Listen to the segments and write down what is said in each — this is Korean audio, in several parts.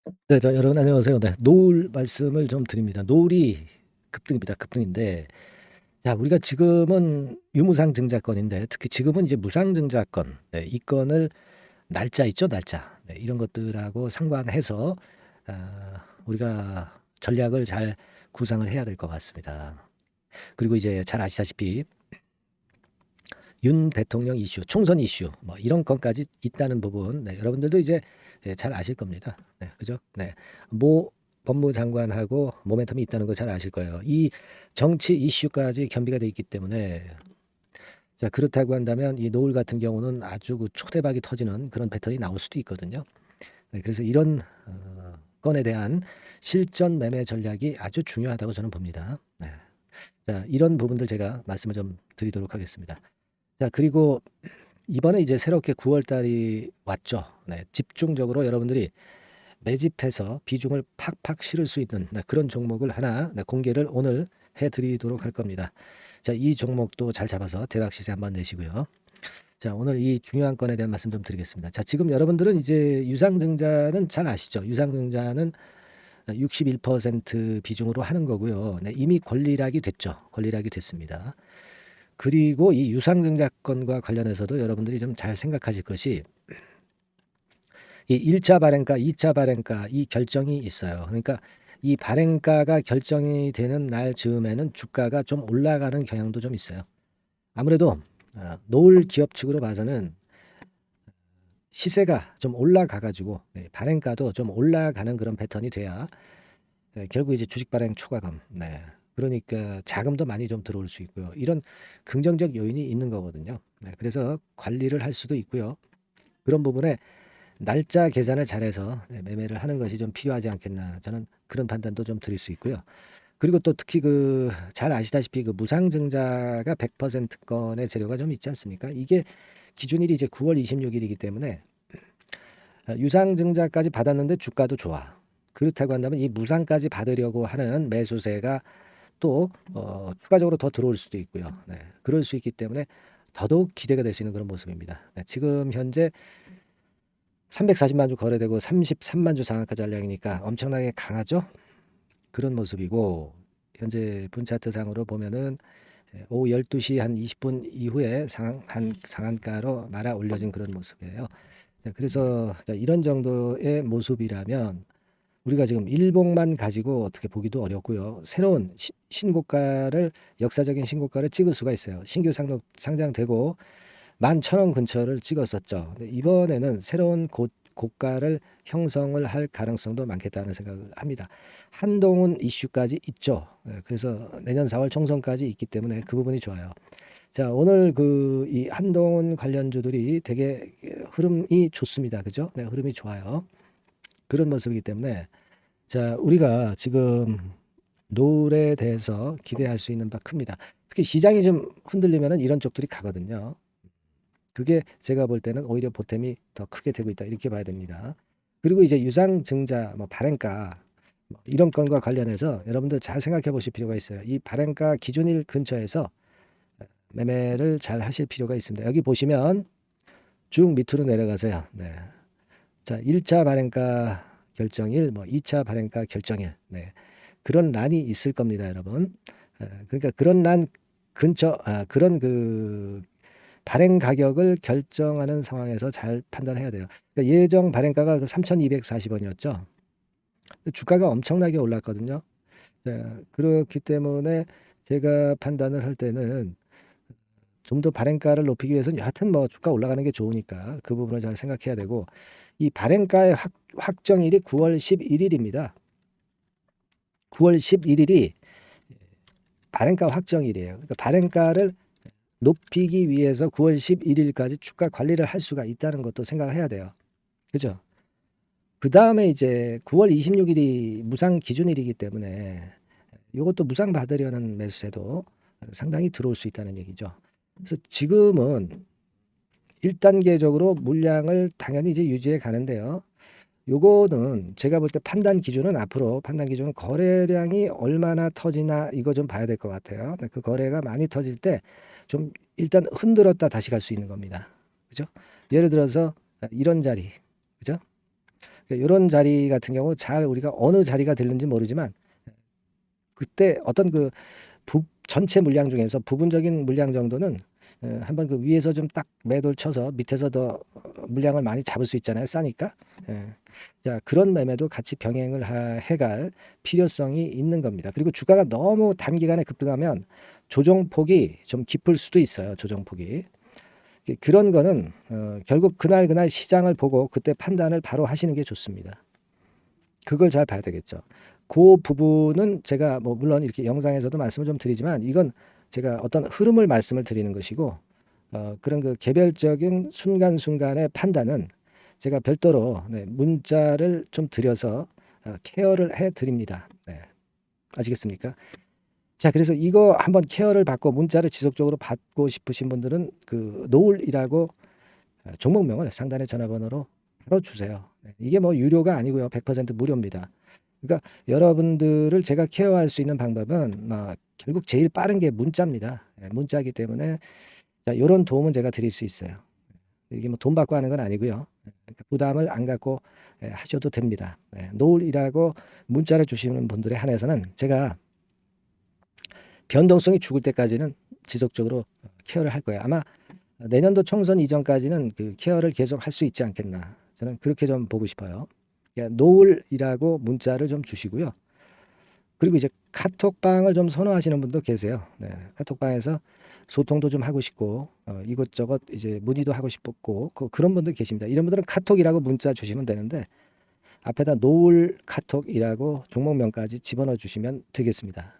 네. 여러분 안녕하세요. 네. 노을 말씀을 좀 드립니다. 노을이 급등입니다. 급등인데 자 우리가 지금은 유무상증자권인데 특히 지금은 이제 무상증자권 이 건을 날짜 있죠, 날짜. 이런 것들하고 상관해서 우리가 전략을 잘 구상을 해야 될 것 같습니다. 그리고 이제 잘 아시다시피 윤 대통령 이슈, 총선 이슈 뭐 이런 건까지 있다는 부분 여러분들도 이제 잘 아실 겁니다. 그죠? 모 법무장관하고 모멘텀이 있다는 거 잘 아실 거예요. 이 정치 이슈까지 겸비가 돼 있기 때문에 자 그렇다고 한다면 이 노을 같은 경우는 아주 그 초대박이 터지는 그런 패턴이 나올 수도 있거든요. 그래서 이런 건에 대한 실전 매매 전략이 아주 중요하다고 저는 봅니다. 자 이런 부분들 제가 말씀을 좀 드리도록 하겠습니다. 자 그리고 이번에 이제 새롭게 9월 달이 왔죠. 집중적으로 여러분들이 매집해서 비중을 팍팍 실을 수 있는 그런 종목을 하나 공개를 오늘 해 드리도록 할 겁니다. 자, 이 종목도 잘 잡아서 대박 시세 한번 내시고요. 자, 오늘 이 중요한 건에 대한 말씀 좀 드리겠습니다. 자, 지금 여러분들은 이제 유상증자는 잘 아시죠? 유상증자는 61% 비중으로 하는 거고요. 이미 권리락이 됐죠. 권리락이 됐습니다. 그리고 이 유상증자권과 관련해서도 여러분들이 좀 잘 생각하실 것이 이 1차 발행가, 2차 발행가 이 결정이 있어요. 그러니까 이 발행가가 결정이 되는 날 즈음에는 주가가 좀 올라가는 경향도 좀 있어요. 아무래도 노을 기업 측으로 봐서는 시세가 좀 올라가 가지고 발행가도 좀 올라가는 그런 패턴이 돼야 결국 이제 주식 발행 초과금 그러니까 자금도 많이 좀 들어올 수 있고요. 이런 긍정적 요인이 있는 거거든요. 그래서 관리를 할 수도 있고요. 그런 부분에 날짜 계산을 잘해서 매매를 하는 것이 좀 필요하지 않겠나 저는 그런 판단도 좀 드릴 수 있고요. 그리고 또 특히 그 잘 아시다시피 그 무상증자가 100% 건의 재료가 좀 있지 않습니까? 이게 기준일이 이제 9월 26일이기 때문에 유상증자까지 받았는데 주가도 좋아. 그렇다고 한다면 이 무상까지 받으려고 하는 매수세가 또 추가적으로 더 들어올 수도 있고요. 그럴 수 있기 때문에 더더욱 기대가 될 수 있는 그런 모습입니다. 지금 현재 340만 주 거래되고 33만 주 상한가 전량이니까 엄청나게 강하죠. 그런 모습이고 현재 분 차트상으로 보면은 오후 12시 한 20분 이후에 상한가로 말아 올려진 그런 모습이에요. 자, 그래서 이런 정도의 모습이라면 우리가 지금 일봉만 가지고 어떻게 보기도 어렵고요. 새로운 신고가를 역사적인 신고가를 찍을 수가 있어요. 신규 상장되고 11,000원 근처를 찍었었죠. 근데 이번에는 새로운 고가를 형성을 할 가능성도 많겠다는 생각을 합니다. 한동훈 이슈까지 있죠. 그래서 내년 4월 총선까지 있기 때문에 그 부분이 좋아요. 자, 오늘 그 이 한동훈 관련주들이 되게 흐름이 좋습니다. 그죠? 흐름이 좋아요. 그런 모습이기 때문에 자, 우리가 지금 노을에 대해서 기대할 수 있는 바 큽니다. 특히 시장이 좀 흔들리면은 이런 쪽들이 가거든요. 그게 제가 볼 때는 오히려 보탬이 더 크게 되고 있다 이렇게 봐야 됩니다. 그리고 이제 유상증자 뭐 발행가 뭐 이런 건과 관련해서 여러분들 잘 생각해 보실 필요가 있어요. 이 발행가 기준일 근처에서 매매를 잘 하실 필요가 있습니다. 여기 보시면 쭉 밑으로 내려가세요. 자, 1차 발행가 결정일, 뭐 2차 발행가 결정일. 그런 란이 있을 겁니다, 여러분. 그러니까 그런 란 근처 그런 그 발행 가격을 결정하는 상황에서 잘 판단해야 돼요. 그러니까 예정 발행가가 그 3,240원이었죠. 주가가 엄청나게 올랐거든요. 그렇기 때문에 제가 판단을 할 때는 좀 더 발행가를 높이기 위해서는 여하튼 뭐 주가 올라가는 게 좋으니까 그 부분을 잘 생각해야 되고 이 발행가의 확정일이 9월 11일입니다. 9월 11일이 발행가 확정일이에요. 그러니까 발행가를 높이기 위해서 9월 11일까지 주가 관리를 할 수가 있다는 것도 생각해야 돼요. 그죠? 그 다음에 이제 9월 26일이 무상 기준일이기 때문에 이것도 무상 받으려는 매수세도 상당히 들어올 수 있다는 얘기죠. 그래서 지금은 1단계적으로 물량을 당연히 이제 유지해 가는데요. 요거는 제가 볼 때 판단 기준은 앞으로 판단 기준은 거래량이 얼마나 터지나 이거 좀 봐야 될 것 같아요. 그 거래가 많이 터질 때 좀 일단 흔들었다 다시 갈 수 있는 겁니다. 그죠? 예를 들어서 이런 자리. 그죠? 이런 자리 같은 경우 잘 우리가 어느 자리가 되는지 모르지만 그때 어떤 그 전체 물량 중에서 부분적인 물량 정도는 한번 그 위에서 좀 딱 매도를 쳐서 밑에서 더 물량을 많이 잡을 수 있잖아요. 싸니까. 예. 자, 그런 매매도 같이 병행을 해갈 필요성이 있는 겁니다. 그리고 주가가 너무 단기간에 급등하면 조정폭이 좀 깊을 수도 있어요. 조정폭이. 그런 거는 결국 그날 시장을 보고 그때 판단을 바로 하시는 게 좋습니다. 그걸 잘 봐야 되겠죠. 그 부분은 제가 뭐 물론 이렇게 영상에서도 말씀을 좀 드리지만 이건 제가 어떤 흐름을 말씀을 드리는 것이고 그런 그 개별적인 순간순간의 판단은 제가 별도로 문자를 좀 드려서 케어를 해 드립니다. 네. 아시겠습니까? 자, 그래서 이거 한번 케어를 받고 문자를 지속적으로 받고 싶으신 분들은 그 노을이라고 종목명을 상단의 전화번호로 바로 주세요. 이게 뭐 유료가 아니고요. 100% 무료입니다. 그러니까 여러분들을 제가 케어할 수 있는 방법은 결국 제일 빠른 게 문자입니다. 문자이기 때문에 이런 도움은 제가 드릴 수 있어요. 이게 뭐 돈 받고 하는 건 아니고요. 그러니까 부담을 안 갖고 하셔도 됩니다. 노을이라고 문자를 주시는 분들에 한해서는 제가 변동성이 죽을 때까지는 지속적으로 케어를 할 거예요. 아마 내년도 총선 이전까지는 그 케어를 계속 할 수 있지 않겠나. 저는 그렇게 좀 보고 싶어요. 그러니까 노을이라고 문자를 좀 주시고요. 그리고 이제 카톡방을 좀 선호하시는 분도 계세요. 카톡방에서 소통도 좀 하고 싶고 이것저것 이제 문의도 하고 싶었고 그런 분들 계십니다. 이런 분들은 카톡이라고 문자 주시면 되는데 앞에다 노을 카톡이라고 종목명까지 집어넣어 주시면 되겠습니다.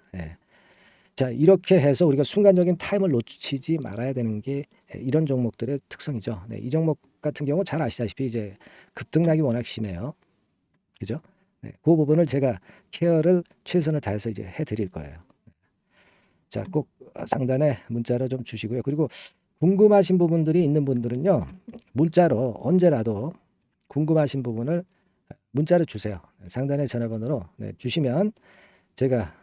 자, 이렇게 해서 우리가 순간적인 타임을 놓치지 말아야 되는 게 이런 종목들의 특성이죠. 이 종목 같은 경우 잘 아시다시피 이제 급등락이 워낙 심해요. 그죠? 그 부분을 제가 케어를 최선을 다해서 이제 해드릴 거예요. 자, 꼭 상단에 문자로 좀 주시고요. 그리고 궁금하신 부분들이 있는 분들은요, 문자로 언제라도 궁금하신 부분을 문자로 주세요. 상단에 전화번호로 주시면 제가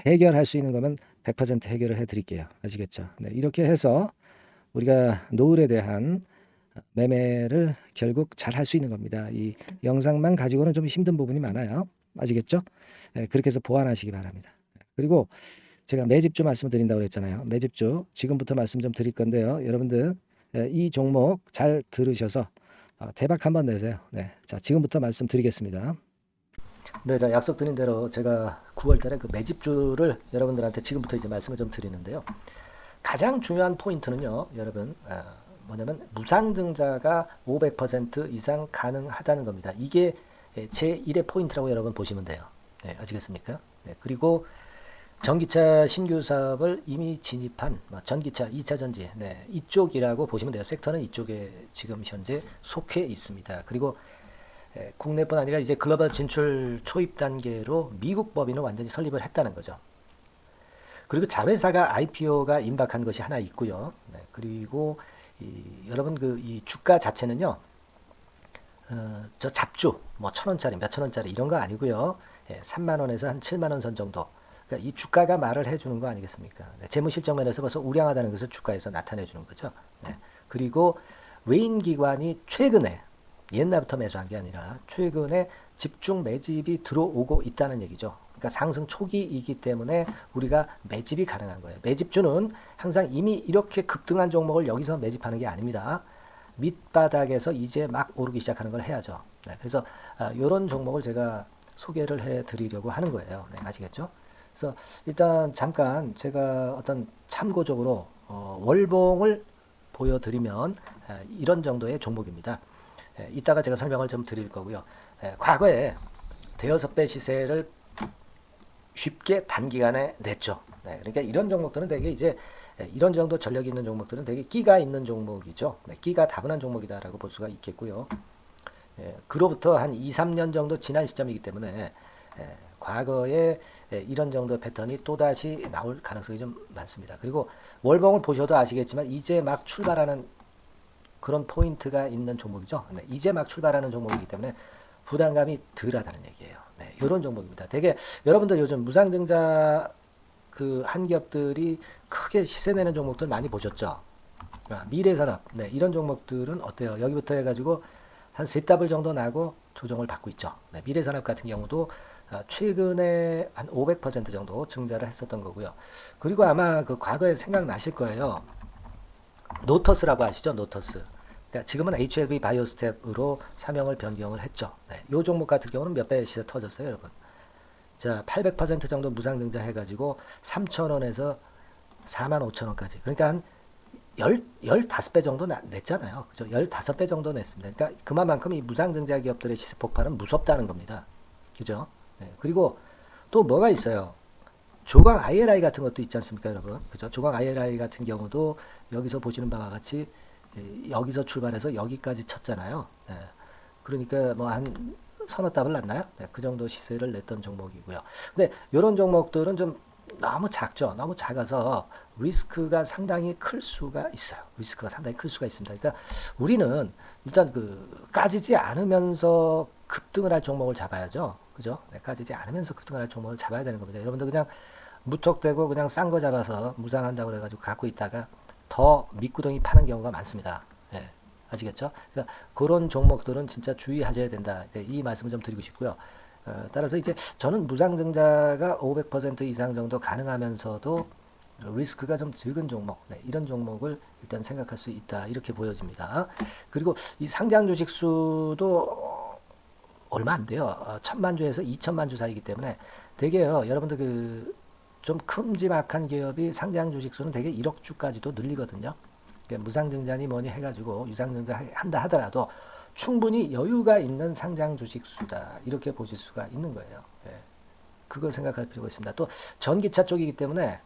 해결할 수 있는 거면 100% 해결을 해드릴게요. 아시겠죠? 이렇게 해서 우리가 노을에 대한 매매를 결국 잘 할 수 있는 겁니다. 이 영상만 가지고는 좀 힘든 부분이 많아요. 아시겠죠? 그렇게 해서 보완하시기 바랍니다. 그리고 제가 매집주 말씀드린다고 그랬잖아요. 매집주 지금부터 말씀 좀 드릴 건데요. 여러분들 이 종목 잘 들으셔서 대박 한번 내세요. 자, 지금부터 말씀드리겠습니다. 네, 자, 약속드린 대로 제가 9월 달에 그 매집주를 여러분들한테 지금부터 이제 말씀을 좀 드리는데요. 가장 중요한 포인트는요, 여러분, 뭐냐면 무상증자가 500% 이상 가능하다는 겁니다. 이게 제1의 포인트라고 여러분 보시면 돼요. 아시겠습니까? 그리고 전기차 신규 사업을 이미 진입한 전기차 2차 전지 이쪽이라고 보시면 돼요. 섹터는 이쪽에 지금 현재 속해 있습니다. 그리고 국내뿐 아니라 이제 글로벌 진출 초입 단계로 미국 법인을 완전히 설립을 했다는 거죠. 그리고 자회사가 IPO가 임박한 것이 하나 있고요. 그리고 여러분 이 주가 자체는요. 저 잡주 뭐 1,000원짜리 몇천 원짜리 이런 거 아니고요. 3만 원에서 한 7만 원 선 정도. 그러니까 이 주가가 말을 해주는 거 아니겠습니까? 재무실적 면에서 벌써 우량하다는 것을 주가에서 나타내 주는 거죠. 그리고 외인기관이 최근에 옛날부터 매수한 게 아니라 최근에 집중 매집이 들어오고 있다는 얘기죠. 그러니까 상승 초기이기 때문에 우리가 매집이 가능한 거예요. 매집주는 항상 이미 이렇게 급등한 종목을 여기서 매집하는 게 아닙니다. 밑바닥에서 이제 막 오르기 시작하는 걸 해야죠. 그래서 이런 종목을 제가 소개를 해드리려고 하는 거예요. 아시겠죠? 그래서 일단 잠깐 제가 어떤 참고적으로 월봉을 보여드리면 이런 정도의 종목입니다. 이따가 제가 설명을 좀 드릴 거고요. 과거에 대여섯 배 시세를 쉽게 단기간에 냈죠. 그러니까 이런 종목들은 되게 이제 이런 정도 전력이 있는 종목들은 되게 끼가 있는 종목이죠. 끼가 다분한 종목이다라고 볼 수가 있겠고요. 그로부터 한 2, 3년 정도 지난 시점이기 때문에 과거에 이런 정도 패턴이 또다시 나올 가능성이 좀 많습니다. 그리고 월봉을 보셔도 아시겠지만 이제 막 출발하는 그런 포인트가 있는 종목이죠. 이제 막 출발하는 종목이기 때문에 부담감이 덜하다는 얘기예요. 이런 종목입니다. 되게 여러분들 요즘 무상증자 그 한기업들이 크게 시세 내는 종목들 많이 보셨죠? 미래산업 이런 종목들은 어때요? 여기부터 해가지고 한 3더블 정도 나고 조정을 받고 있죠. 네, 미래산업 같은 경우도 최근에 한 500% 정도 증가를 했었던 거고요. 그리고 아마 그 과거에 생각나실 거예요. 노터스라고 아시죠? 노터스. 그러니까 지금은 HLB 바이오스텝으로 사명을 변경을 했죠. 네, 이 종목 같은 경우는 몇 배 시세 터졌어요, 여러분. 자, 800% 정도 무상증자 해가지고 3,000원에서 45,000원까지. 그러니까 한 15배 정도 냈잖아요. 그죠? 15배 정도 냈습니다. 그러니까 그만큼 이 무상증자 기업들의 시세 폭발은 무섭다는 겁니다. 그죠? 네, 그리고 또 뭐가 있어요? 조각 IRI 같은 것도 있지 않습니까, 여러분? 그죠? 조각 IRI 같은 경우도 여기서 보시는 바와 같이 여기서 출발해서 여기까지 쳤잖아요. 네. 그러니까 뭐 한 서너 답을 났나요? 네, 그 정도 시세를 냈던 종목이고요. 근데 이런 종목들은 좀 너무 작죠. 너무 작아서 리스크가 상당히 클 수가 있어요. 리스크가 상당히 클 수가 있습니다. 그러니까 우리는 일단 그 까지지 않으면서 급등을 할 종목을 잡아야죠. 그죠? 네, 까지지 않으면서 급등을 할 종목을 잡아야 되는 겁니다. 여러분들 그냥 무턱대고 그냥 싼 거 잡아서 무상한다고 그래가지고 갖고 있다가 더 밑구덩이 파는 경우가 많습니다. 예, 아시겠죠? 그러니까 그런 종목들은 진짜 주의하셔야 된다. 네, 이 말씀을 좀 드리고 싶고요. 따라서 이제 저는 무상증자가 500% 이상 정도 가능하면서도 리스크가 좀 적은 종목, 네, 이런 종목을 일단 생각할 수 있다. 이렇게 보여집니다. 그리고 이 상장 주식 수도 얼마 안 돼요. 1,000만 주에서 2천만 주 사이기 때문에 되게요. 여러분들 그 좀 큼지막한 기업이 상장 주식 수는 되게 1억 주까지도 늘리거든요. 그러니까 무상증자니 뭐니 해가지고 유상증자 한다 하더라도 충분히 여유가 있는 상장 주식 수다. 이렇게 보실 수가 있는 거예요. 예. 그걸 생각할 필요가 있습니다. 또 전기차 쪽이기 때문에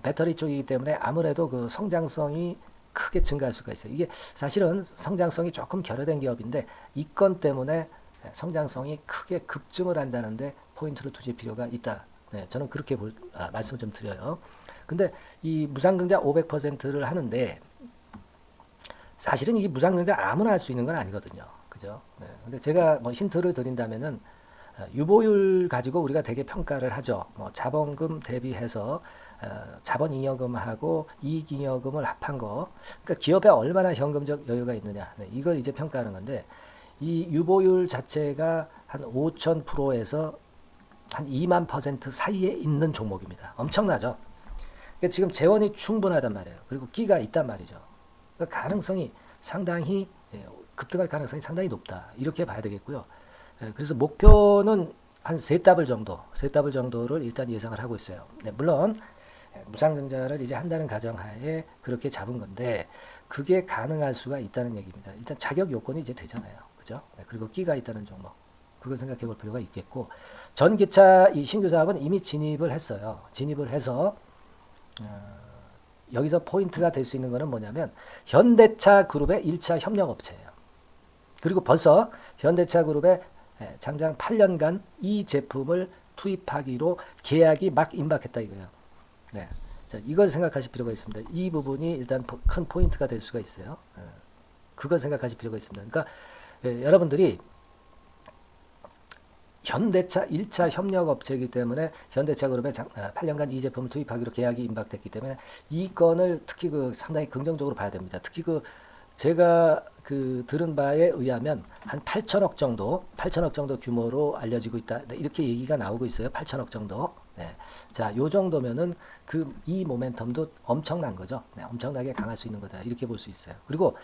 배터리 쪽이기 때문에 아무래도 그 성장성이 크게 증가할 수가 있어요. 이게 사실은 성장성이 조금 결여된 기업인데 이 건 때문에 성장성이 크게 급증을 한다는데 포인트를 두실 필요가 있다. 네, 저는 그렇게 말씀을 좀 드려요. 근데 이 무상증자 500%를 하는데 사실은 이게 무상증자 아무나 할 수 있는 건 아니거든요. 그죠? 네. 근데 제가 뭐 힌트를 드린다면은 유보율 가지고 우리가 되게 평가를 하죠. 뭐 자본금 대비해서 자본잉여금하고 이익잉여금을 합한 거. 그러니까 기업에 얼마나 현금적 여유가 있느냐. 네, 이걸 이제 평가하는 건데 이 유보율 자체가 한 5,000%에서 한 2만% 사이에 있는 종목입니다. 엄청나죠? 그러니까 지금 재원이 충분하단 말이에요. 그리고 끼가 있단 말이죠. 그러니까 가능성이 상당히 급등할 가능성이 상당히 높다. 이렇게 봐야 되겠고요. 그래서 목표는 한 세 답을 정도를 일단 예상을 하고 있어요. 네, 물론 무상증자를 이제 한다는 가정하에 그렇게 잡은 건데 그게 가능할 수가 있다는 얘기입니다. 일단 자격 요건이 이제 되잖아요. 그죠? 네, 그리고 끼가 있다는 종목. 그걸 생각해 볼 필요가 있겠고 전기차 이 신규 사업은 이미 진입을 했어요. 진입을 해서 여기서 포인트가 될 수 있는 거는 뭐냐면 현대차 그룹의 1차 협력업체예요. 그리고 벌써 현대차 그룹의 장장 8년간 이 제품을 투입하기로 계약이 막 임박했다 이거예요. 네. 자, 이걸 생각하실 필요가 있습니다. 이 부분이 일단 큰 포인트가 될 수가 있어요. 그걸 생각하실 필요가 있습니다. 그러니까 여러분들이 현대차 1차 협력업체이기 때문에 현대차 그룹에 8년간 이 제품을 투입하기로 계약이 임박됐기 때문에 이 건을 특히 그 상당히 긍정적으로 봐야 됩니다. 특히 그 제가 그 들은 바에 의하면 한 8천억 정도 규모로 알려지고 있다. 네, 이렇게 얘기가 나오고 있어요. 8천억 정도. 네. 자, 요 정도면은 그 이 모멘텀도 엄청난 거죠. 네, 엄청나게 강할 수 있는 거다. 이렇게 볼 수 있어요. 그리고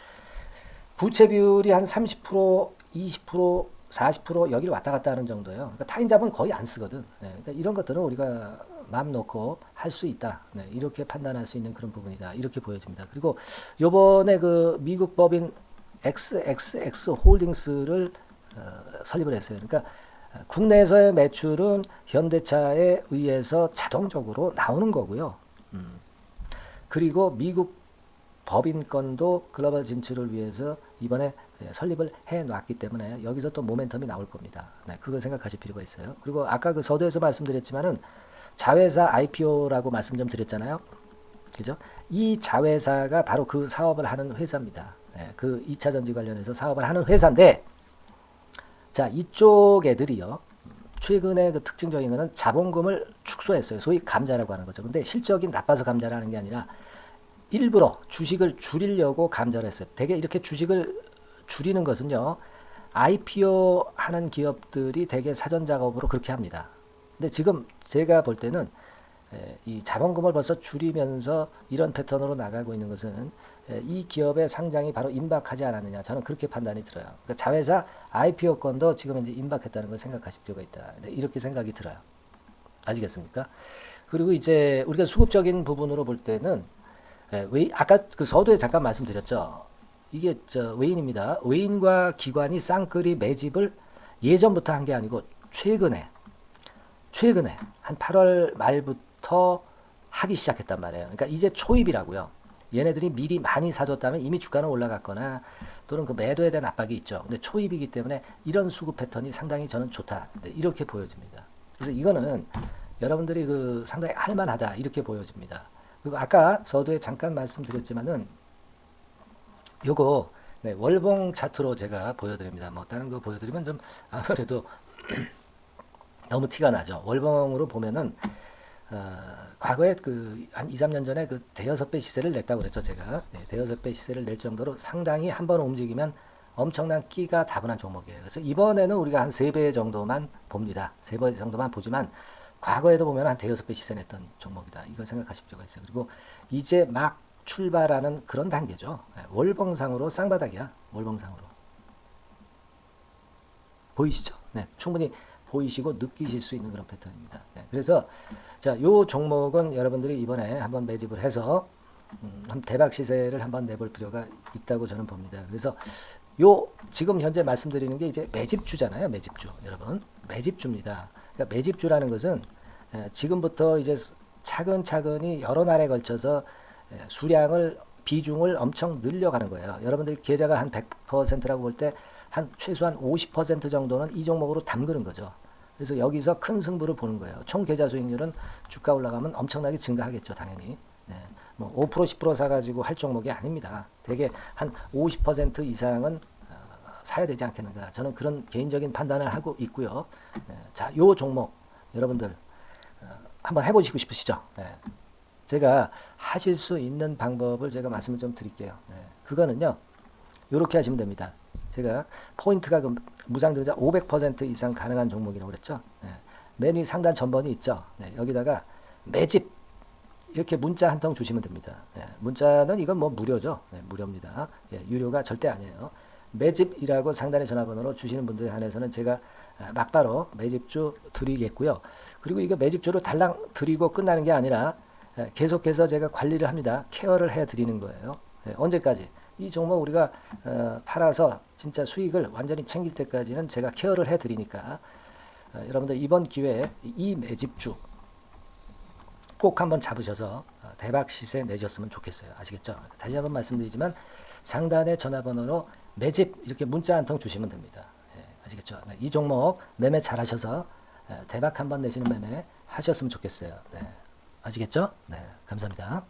부채 비율이 한 30%, 20%, 40% 여기를 왔다 갔다 하는 정도예요. 그러니까 타인자본 거의 안 쓰거든. 네, 그러니까 이런 것들은 우리가 마음 놓고 할 수 있다. 네, 이렇게 판단할 수 있는 그런 부분이다. 이렇게 보여집니다. 그리고 요번에 그 미국 법인 XXX 홀딩스를 설립을 했어요. 그러니까 국내에서의 매출은 현대차에 의해서 자동적으로 나오는 거고요. 그리고 미국 법인권도 글로벌 진출을 위해서 이번에 설립을 해놨기 때문에 여기서 또 모멘텀이 나올 겁니다. 네, 그걸 생각하실 필요가 있어요. 그리고 아까 그 서두에서 말씀드렸지만은 자회사 IPO라고 말씀 좀 드렸잖아요. 그죠? 이 자회사가 바로 그 사업을 하는 회사입니다. 네, 그 2차 전지 관련해서 사업을 하는 회사인데, 자, 이쪽 애들이요. 최근에 그 특징적인 거는 자본금을 축소했어요. 소위 감자라고 하는 거죠. 근데 실적이 나빠서 감자를 하는 게 아니라 일부러 주식을 줄이려고 감자를 했어요. 되게 이렇게 주식을 줄이는 것은요. IPO 하는 기업들이 대개 사전 작업으로 그렇게 합니다. 근데 지금 제가 볼 때는 이 자본금을 벌써 줄이면서 이런 패턴으로 나가고 있는 것은 이 기업의 상장이 바로 임박하지 않았느냐, 저는 그렇게 판단이 들어요. 그러니까 자회사 IPO 건도 지금 이제 임박했다는 걸 생각하실 필요가 있다. 이렇게 생각이 들어요. 아시겠습니까? 그리고 이제 우리가 수급적인 부분으로 볼 때는 아까 그 서두에 잠깐 말씀드렸죠. 이게 외인입니다. 외인과 기관이 쌍끌이 매집을 예전부터 한 게 아니고 최근에 한 8월 말부터 하기 시작했단 말이에요. 그러니까 이제 초입이라고요. 얘네들이 미리 많이 사줬다면 이미 주가는 올라갔거나 또는 그 매도에 대한 압박이 있죠. 근데 초입이기 때문에 이런 수급 패턴이 상당히 저는 좋다. 이렇게 보여집니다. 그래서 이거는 여러분들이 그 상당히 할만하다 이렇게 보여집니다. 그리고 아까 서두에 잠깐 말씀드렸지만은 요거 월봉 차트로 제가 보여드립니다. 뭐 다른 거 보여드리면 좀 아무래도 너무 티가 나죠. 월봉으로 보면은 과거에 그 한 2, 3년 전에 그 대여섯 배 시세를 냈다고 그랬죠, 제가. 대여섯 배 시세를 낼 정도로 상당히 한번 움직이면 엄청난 끼가 다분한 종목이에요. 그래서 이번에는 우리가 한 3배 정도만 봅니다. 3배 정도만 보지만 과거에도 보면 한 대여섯 배 시세 냈던 종목이다. 이걸 생각하실 필요가 있어요. 그리고 이제 막 출발하는 그런 단계죠. 월봉상으로 쌍바닥이야. 월봉상으로. 보이시죠? 네, 충분히 보이시고 느끼실 수 있는 그런 패턴입니다. 네, 그래서 자, 요 종목은 여러분들이 이번에 한번 매집을 해서 대박 시세를 한번 내볼 필요가 있다고 저는 봅니다. 그래서 요 지금 현재 말씀드리는 게 이제 매집주잖아요. 매집주. 여러분, 매집주입니다. 그러니까 매집주라는 것은 지금부터 이제 차근차근히 여러 날에 걸쳐서 수량을 비중을 엄청 늘려가는 거예요. 여러분들 계좌가 한 100%라고 볼 때 한 최소한 50% 정도는 이 종목으로 담그는 거죠. 그래서 여기서 큰 승부를 보는 거예요. 총 계좌 수익률은 주가 올라가면 엄청나게 증가하겠죠, 당연히. 뭐 5% 10% 사가지고 할 종목이 아닙니다. 대개 한 50% 이상은 사야 되지 않겠는가. 저는 그런 개인적인 판단을 하고 있고요. 자, 요 종목 여러분들 한번 해보시고 싶으시죠? 제가 하실 수 있는 방법을 제가 말씀을 좀 드릴게요. 그거는요, 이렇게 하시면 됩니다. 제가 포인트가 그 무상등자 500% 이상 가능한 종목이라고 그랬죠. 맨 위 상단 전번이 있죠. 여기다가 매집 이렇게 문자 한 통 주시면 됩니다. 문자는 이건 뭐 무료죠. 무료입니다. 유료가 절대 아니에요. 매집이라고 상단에 전화번호로 주시는 분들에 한해서는 제가 막바로 매집주 드리겠고요. 그리고 이거 매집주로 달랑 드리고 끝나는 게 아니라 계속해서 제가 관리를 합니다. 케어를 해 드리는 거예요. 언제까지? 이 종목 우리가 팔아서 진짜 수익을 완전히 챙길 때까지는 제가 케어를 해 드리니까 여러분들 이번 기회에 이 매집주 꼭 한번 잡으셔서 대박 시세 내셨으면 좋겠어요. 아시겠죠? 다시 한번 말씀드리지만 상단의 전화번호로 매집 이렇게 문자 한 통 주시면 됩니다. 아시겠죠? 이 종목 매매 잘 하셔서 대박 한번 내시는 매매 하셨으면 좋겠어요. 아시겠죠? 감사합니다.